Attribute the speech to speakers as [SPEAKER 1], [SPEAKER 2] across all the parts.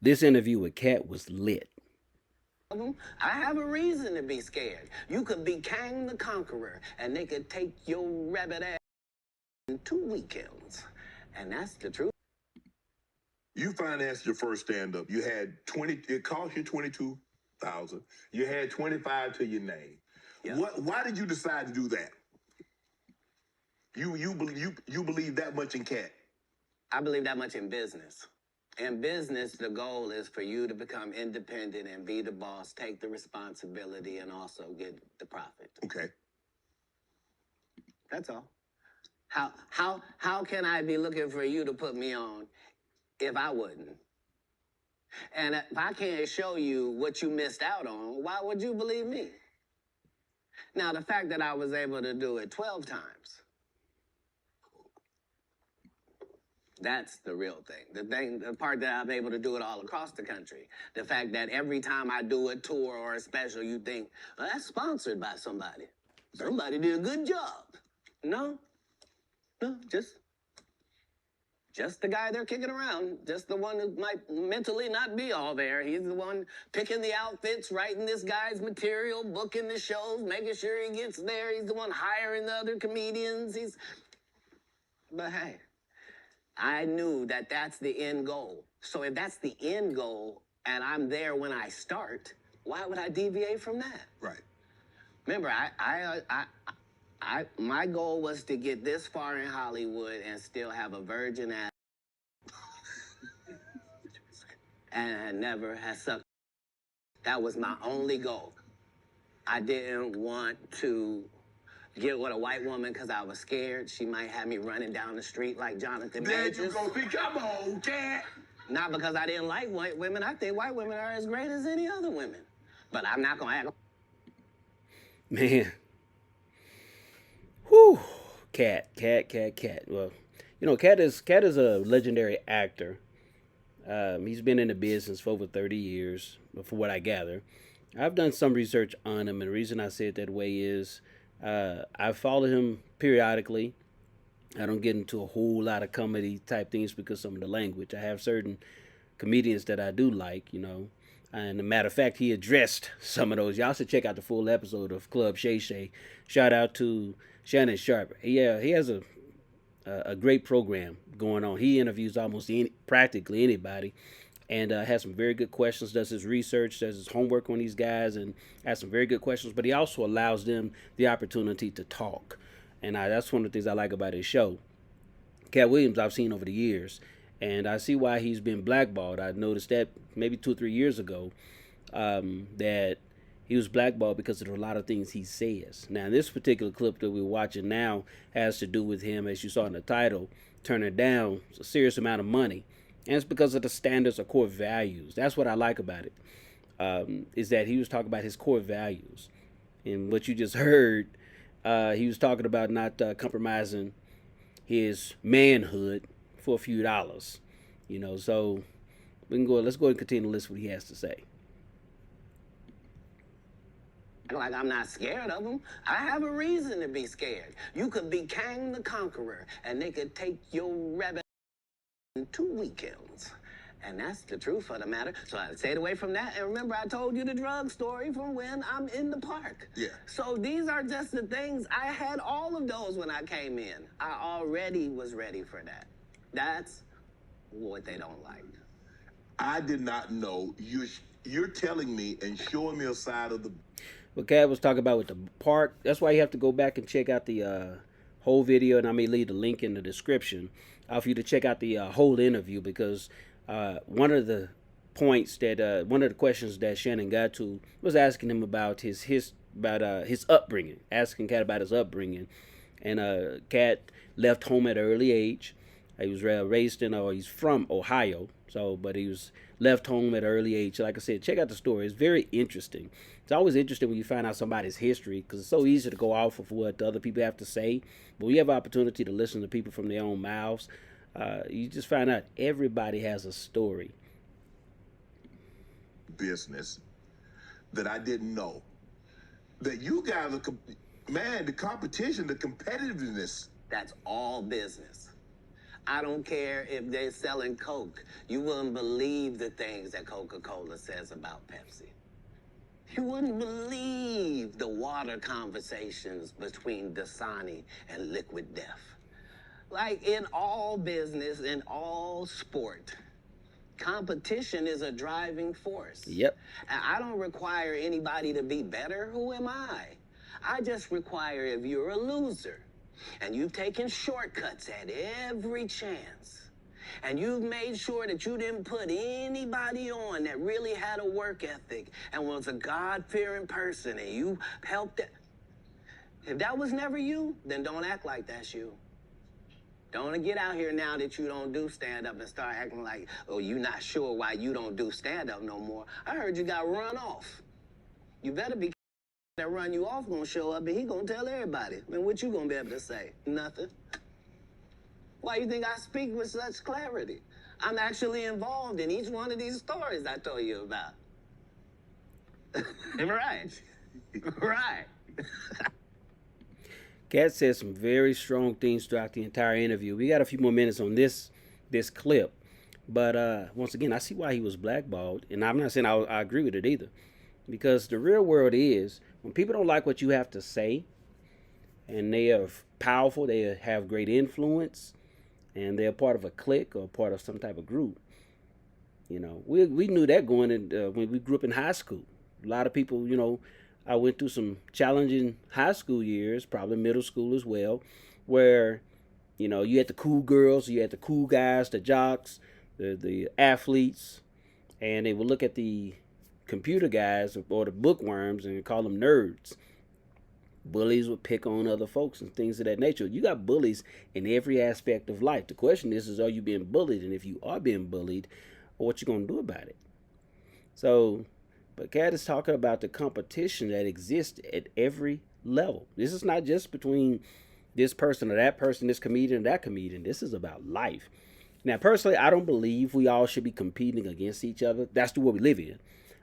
[SPEAKER 1] This interview with Katt was lit.
[SPEAKER 2] I have a reason to be scared. You could be Kang the Conqueror, and they could take your rabbit ass in 2 weekends. And that's the truth.
[SPEAKER 3] You financed your first stand-up. You had 20, it cost you 22,000. You had 25 to your name.
[SPEAKER 2] Yep.
[SPEAKER 3] Why did you decide to do that? You believe that much in Katt?
[SPEAKER 2] I believe that much in business. In business, the goal is for you to become independent and be the boss, take the responsibility, and also get the profit.
[SPEAKER 3] Okay.
[SPEAKER 2] That's all. How can I be looking for you to put me on if I wouldn't? And if I can't show you what you missed out on, why would you believe me? Now, the fact that I was able to do it 12 times, that's the real thing. The part that I'm able to do it all across the country. The fact that every time I do a tour or a special, you think, well, that's sponsored by somebody. Somebody did a good job. No, just the guy they're kicking around. Just the one who might mentally not be all there. He's the one picking the outfits, writing this guy's material, booking the shows, making sure he gets there. He's the one hiring the other comedians. But hey, I knew that that's the end goal. So if that's the end goal and I'm there when I start, why would I deviate from that?
[SPEAKER 3] Right.
[SPEAKER 2] Remember, my goal was to get this far in Hollywood and still have a virgin ass and never have sucked. That was my only goal. I didn't want to get with a white woman because I was scared. She might have me running down the street like Jonathan Majors.
[SPEAKER 3] There you go. Come on, Katt.
[SPEAKER 2] Not because I didn't like white women. I think white women are as great as any other women. But I'm not going to act.
[SPEAKER 1] Man. Whew. Katt. Well, you know, Katt is a legendary actor. He's been in the business for over 30 years, from what I gather. I've done some research on him, and the reason I say it that way is I follow him periodically. I don't get into a whole lot of comedy type things because of some of the language. I have certain comedians that I do like, you know. And a matter of fact, he addressed some of those. Y'all should check out the full episode of Club Shay. Shout out to Shannon Sharp. Yeah, he has a great program going on. He interviews practically anybody, and has some very good questions. Does his research, does his homework on these guys, and has some very good questions. But he also allows them the opportunity to talk, and that's one of the things I like about his show. Katt Williams, I've seen over the years, and I see why he's been blackballed. I noticed that maybe 2 or 3 years ago, that he was blackballed because of a lot of things he says. Now, this particular clip that we're watching now has to do with him, as you saw in the title, turning down a serious amount of money. And it's because of the standards of core values. That's what I like about it, is that he was talking about his core values. And what you just heard, he was talking about not compromising his manhood for a few dollars. You know, so let's go and continue to listen to what he has to say.
[SPEAKER 2] Like I'm not scared of them. I have a reason to be scared. You could be Kang the Conqueror, and they could take your rabbit in 2 weekends. And that's the truth of the matter. So I stayed away from that. And remember, I told you the drug story from when I'm in the park.
[SPEAKER 3] Yeah.
[SPEAKER 2] So these are just the things. I had all of those when I came in. I already was ready for that. That's what they don't like.
[SPEAKER 3] I did not know. You're telling me and showing me a side of the...
[SPEAKER 1] What Katt was talking about with the park, that's why you have to go back and check out the whole video, and I may leave the link in the description for you to check out the whole interview, because one of the questions that Shannon got to was asking him about his upbringing, asking Katt about his upbringing, and Katt left home at an early age. He was he's from Ohio, but he was left home at an early age. Like I said, check out the story. It's very interesting. It's always interesting when you find out somebody's history, because it's so easy to go off of what other people have to say. But when you have an opportunity to listen to people from their own mouths, you just find out everybody has a story.
[SPEAKER 3] Business that I didn't know. That you guys are, man, the competition, the competitiveness.
[SPEAKER 2] That's all business. I don't care if they're selling Coke. You wouldn't believe the things that Coca-Cola says about Pepsi. You wouldn't believe the water conversations between Dasani and Liquid Death. Like in all business, in all sport, competition is a driving force.
[SPEAKER 1] Yep.
[SPEAKER 2] And I don't require anybody to be better. Who am I? I just require if you're a loser and you've taken shortcuts at every chance and you've made sure that you didn't put anybody on that really had a work ethic and was a God-fearing person and you helped it. If that was never you, then don't act like that's you. Don't get out here now that you don't do stand-up and start acting like, oh, you're not sure why you don't do stand-up no more. I heard you got run off. You better be that run you off gonna show up and he gonna tell everybody. I mean, what you gonna be able to say? Nothing. Why you think I speak with such clarity? I'm actually involved in each one of these stories I told you about. Right. Right.
[SPEAKER 1] Katt said some very strong things throughout the entire interview. We got a few more minutes on this clip, but once again, I see why he was blackballed, and I'm not saying I agree with it either, because the real world is when people don't like what you have to say, and they are powerful, they have great influence, and they're part of a clique or part of some type of group. You know, we knew that going in when we grew up in high school. A lot of people, you know, I went through some challenging high school years, probably middle school as well, where, you know, you had the cool girls, you had the cool guys, the jocks, the athletes, and they would look at the computer guys or the bookworms and call them nerds. Bullies would pick on other folks and things of that nature. You got bullies in every aspect of life. The question is are you being bullied? And if you are being bullied, what you going to do about it? So, but Katt is talking about the competition that exists at every level. This is not just between this person or that person, this comedian or that comedian. This is about life. Now, personally, I don't believe we all should be competing against each other. That's the world we live in.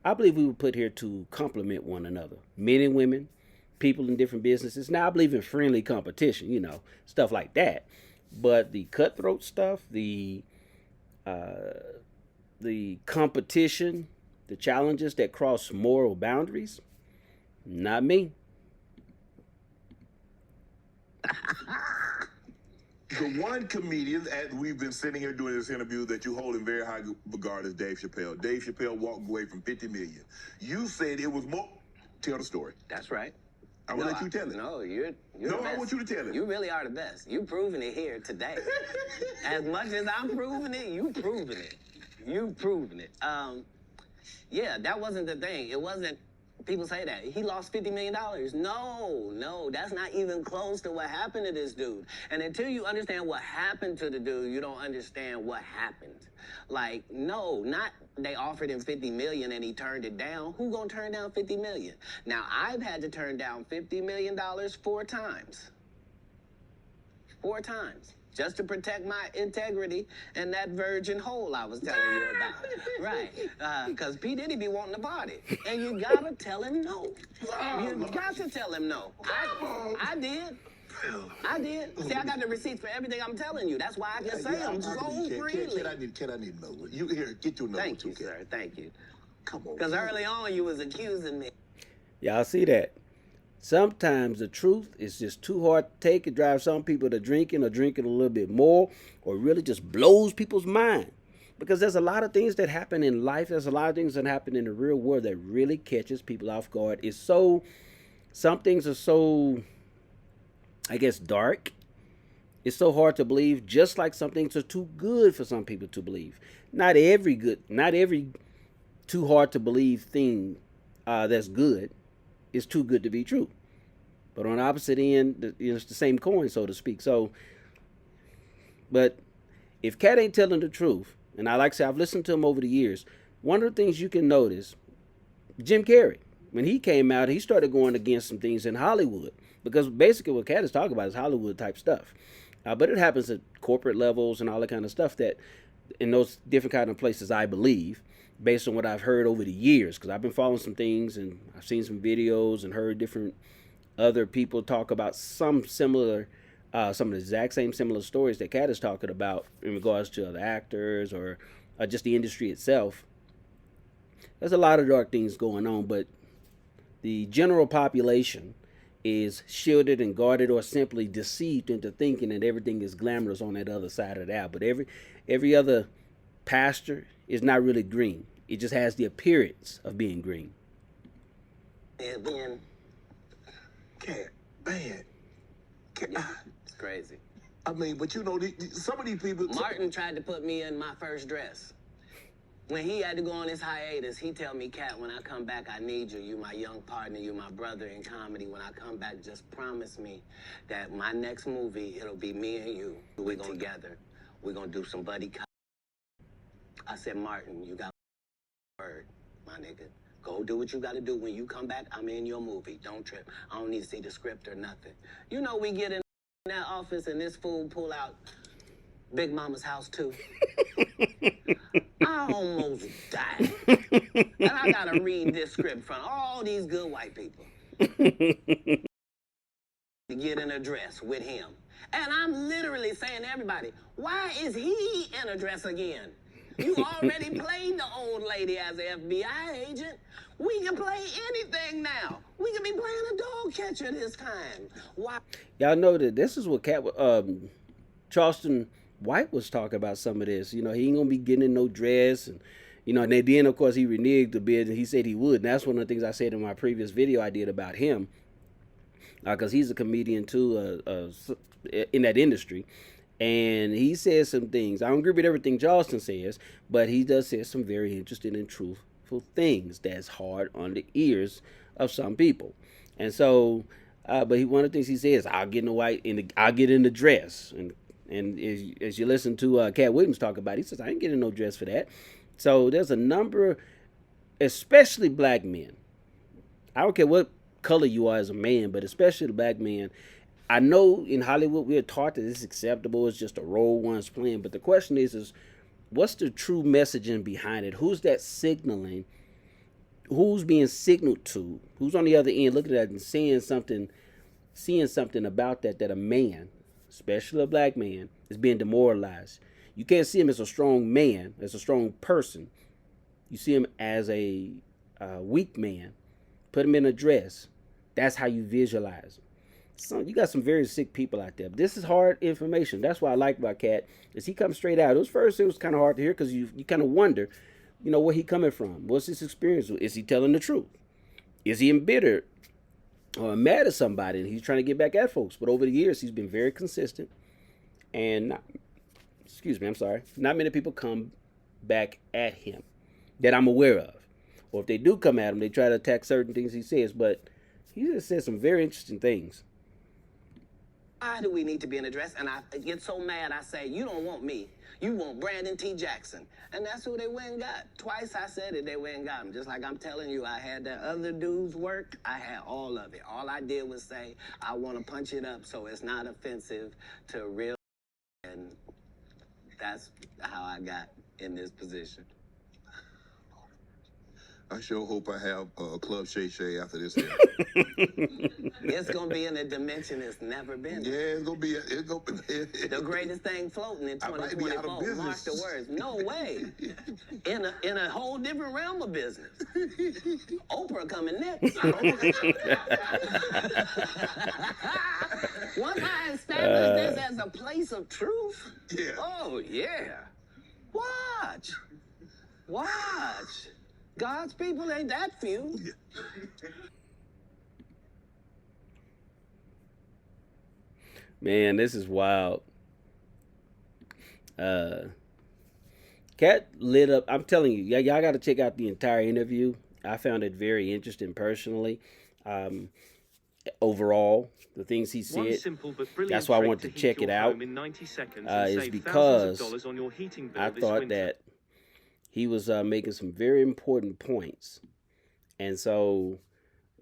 [SPEAKER 1] I believe we were put here to complement one another. Men and women, people in different businesses. Now, I believe in friendly competition, you know, stuff like that. But the cutthroat stuff, the competition, the challenges that cross moral boundaries, not me.
[SPEAKER 3] The one comedian, as we've been sitting here doing this interview, that you hold in very high regard is Dave Chappelle. Dave Chappelle walked away from 50 million. You said it was more. Tell the story.
[SPEAKER 2] That's right.
[SPEAKER 3] I will let you tell it.
[SPEAKER 2] No, you're
[SPEAKER 3] no,
[SPEAKER 2] the best.
[SPEAKER 3] I want you to tell it.
[SPEAKER 2] You really are the best. You've proven it here today. As much as I'm proving it, you've proven it. You've proven it. Yeah, that wasn't the thing. It wasn't, people say that. He lost $50 million. No, that's not even close to what happened to this dude. And until you understand what happened to the dude, you don't understand what happened. Like, no, not they offered him 50 million and he turned it down. Who gonna turn down 50 million? Now, I've had to turn down $50 million 4 times. 4 times. Just to protect my integrity and that virgin hole I was telling you about. Right. Because P. Diddy be wanting to party. And you gotta tell him no. You got to tell him no. I did. I did. See, I got the receipts for everything I'm telling you. That's why I can say them so freely.
[SPEAKER 3] Can I need another one? You here, get your number.
[SPEAKER 2] Thank you, sir. Thank you.
[SPEAKER 3] Come on.
[SPEAKER 2] Because early on you was accusing me.
[SPEAKER 1] Y'all see that? Sometimes the truth is just too hard to take. It drives some people to drinking or drinking a little bit more, or really just blows people's mind. Because there's a lot of things that happen in life. There's a lot of things that happen in the real world that really catches people off guard. Some things are so, I guess, dark. It's so hard to believe, just like some things are too good for some people to believe. Not every too hard to believe thing that's good is too good to be true. But on the opposite end, it's the same coin, so to speak. So, but if Katt ain't telling the truth, and like I said, I've listened to him over the years, one of the things you can notice, Jim Carrey, when he came out, he started going against some things in Hollywood. Because basically what Katt is talking about is Hollywood type stuff. But it happens at corporate levels and all that kind of stuff that in those different kind of places, I believe, based on what I've heard over the years, because I've been following some things and I've seen some videos and heard different other people talk about some similar some of the exact same similar stories that Katt is talking about in regards to other actors or just the industry itself. There's a lot of dark things going on, but the general population is shielded and guarded or simply deceived into thinking that everything is glamorous on that other side of that. But every other pasture is not really green. It just has the appearance of being green.
[SPEAKER 2] And then,
[SPEAKER 3] Cat, man. Cat,
[SPEAKER 2] yeah, it's crazy.
[SPEAKER 3] I mean, but you know, some of these people.
[SPEAKER 2] Martin tried to put me in my first dress. When he had to go on his hiatus, he tell me, Cat, when I come back, I need you. You my young partner. You my brother in comedy. When I come back, just promise me that my next movie, it'll be me and you. We're going together. We're going to do some buddy cop. I said, Martin, you got word, my nigga. Go do what you got to do. When you come back, I'm in your movie. Don't trip. I don't need to see the script or nothing. You know, we get in that office and this fool pull out Big Mama's House too. I almost died. And I gotta read this script from all these good white people. To get in a dress with him. And I'm literally saying to everybody, why is he in a dress again? You already played the old lady as an FBI agent. We can play anything now. We can be playing a dog catcher this time. Why?
[SPEAKER 1] Y'all know that this is what Charleston White was talking about some of this. You know, he ain't gonna be getting in no dress, and and then of course he reneged a bit, and he said he would. And that's one of the things I said in my previous video I did about him, because he's a comedian too, in that industry, and he says some things. I don't agree with everything Charleston says, but he does say some very interesting and truthful things that's hard on the ears of some people, and so. But one of the things he says, I'll get in the dress, and as you listen to Katt Williams talk about it, he says, I ain't getting no dress for that. So there's a number, especially black men. I don't care what color you are as a man, but especially the black men. I know in Hollywood we're taught that it's acceptable. It's just a role one's playing. But the question is what's the true messaging behind it? Who's that signaling? Who's being signaled to? Who's on the other end looking at it and seeing something about that a man, especially a black man, is being demoralized. You can't see him as a strong man, as a strong person. You see him as a weak man. Put him in a dress. That's how you visualize him. So you got some very sick people out there. But this is hard information. That's what I like about Katt, is he comes straight out. It was kind of hard to hear because you kind of wonder, where he coming from. What's his experience? Is he telling the truth? Is he embittered or mad at somebody and he's trying to get back at folks? But over the years, he's been very consistent. And, not many people come back at him that I'm aware of. Or if they do come at him, they try to attack certain things he says. But he just said some very interesting things.
[SPEAKER 2] Why do we need to be in a dress? And I get so mad, I say, you don't want me. You want Brandon T. Jackson. And that's who they went and got. Twice I said it, they went and got him. Just like I'm telling you, I had that other dude's work. I had all of it. All I did was say, I want to punch it up so it's not offensive to real. And that's how I got in this position.
[SPEAKER 3] I sure hope I have a Club Shay after this here.
[SPEAKER 2] It's going to be in a dimension it's never been.
[SPEAKER 3] Yeah, it's going to be.
[SPEAKER 2] The greatest thing floating in 2024. Mark the words. No way. In a whole different realm of business. Oprah coming next. Once I establish this as a place of truth.
[SPEAKER 3] Yeah.
[SPEAKER 2] Oh, yeah. Watch. God's people ain't that few.
[SPEAKER 1] Man, this is wild. Katt lit up. I'm telling you, y'all got to check out the entire interview. I found it very interesting personally. Overall, the things he said. That's why I wanted to check it out. Is because I thought that he was making some very important points. And so,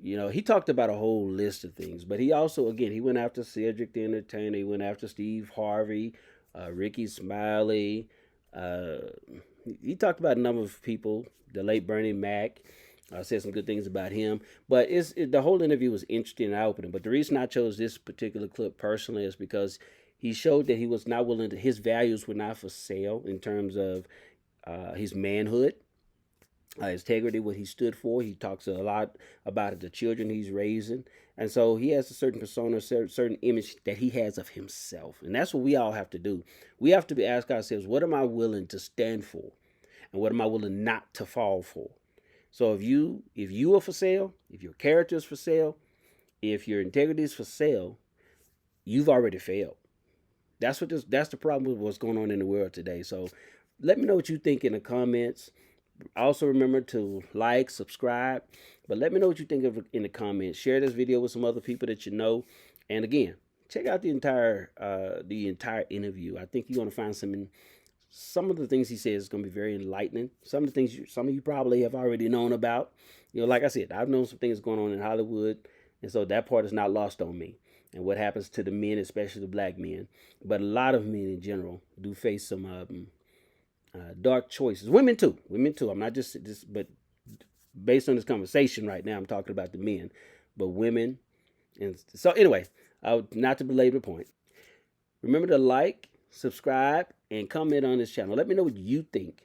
[SPEAKER 1] he talked about a whole list of things. But he also, again, he went after Cedric the Entertainer. He went after Steve Harvey, Ricky Smiley. He talked about a number of people, the late Bernie Mac. Said some good things about him, but the whole interview was interesting and eye-opening. But the reason I chose this particular clip personally is because he showed that he was not willing to, his values were not for sale in terms of his manhood, his integrity, what he stood for. He talks a lot about the children he's raising. And so he has a certain persona, certain image that he has of himself. And that's what we all have to do. We have to be ask ourselves, what am I willing to stand for? And what am I willing not to fall for? So if you are for sale, if your character is for sale, if your integrity is for sale, you've already failed. That's the problem with what's going on in the world today. So let me know what you think in the comments. Also remember to like, subscribe, but let me know what you think of in the comments. Share this video with some other people that you know. And again, check out the entire interview. I think you're going to find some of the things he says is going to be very enlightening. Some of the things some of you probably have already known about. Like I said, I've known some things going on in Hollywood, and so that part is not lost on me. And what happens to the men, especially the black men, but a lot of men in general do face some dark choices. Women too. I'm not just but based on this conversation right now, I'm talking about the men, but women. And so anyway, not to belabor the point. Remember to like, subscribe, and comment on this channel. Let me know what you think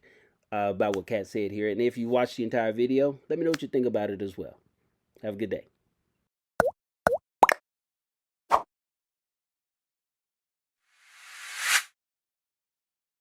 [SPEAKER 1] about what Katt said here. And if you watched the entire video, let me know what you think about it as well. Have a good day.